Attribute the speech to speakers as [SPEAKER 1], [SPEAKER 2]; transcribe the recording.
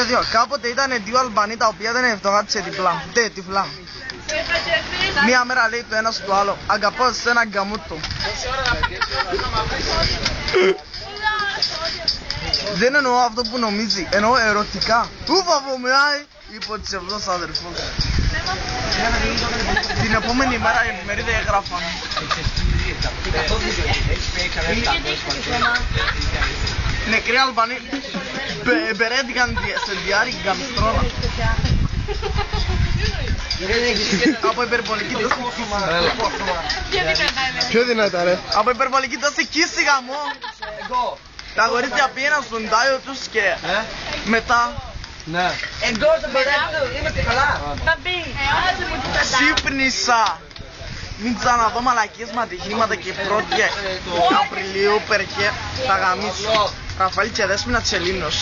[SPEAKER 1] Δύο. Κάποτε ήταν δύο Αλβανοί τα οποία δεν φτωχάτισε τυφλά. Μία μέρα λέει το ένας του άλλο, αγαπώ εσένα γκαμούτο. Δεν εννοώ αυτό που νομίζει, εννοώ ερωτικά. Ούφα βομεάει, είπε ο τσευλός αδερφός. Την επόμενη μέρα η εφημερίδα έγραφαν. Νεκροί Αλβανοί μπερέντηκαν σε διάρκεια γκαμιστρώνα. Από υπερβολική τόση
[SPEAKER 2] Πιο δυνατά ρε.
[SPEAKER 1] Από υπερβολική τόση κίστη γαμό. Τα αγορίτια πήγαιναν στον τάιο τους και μετά
[SPEAKER 3] Εγώ το παιδάκι του, είμαστε καλά.
[SPEAKER 1] ξύπνησα. Μην ξαναδώ μαλακίες με ατυχήματα και 1η Απριλίου περκέ θα γαμίσω. Ραφαήλ και Δέσποινα Τσελίνος.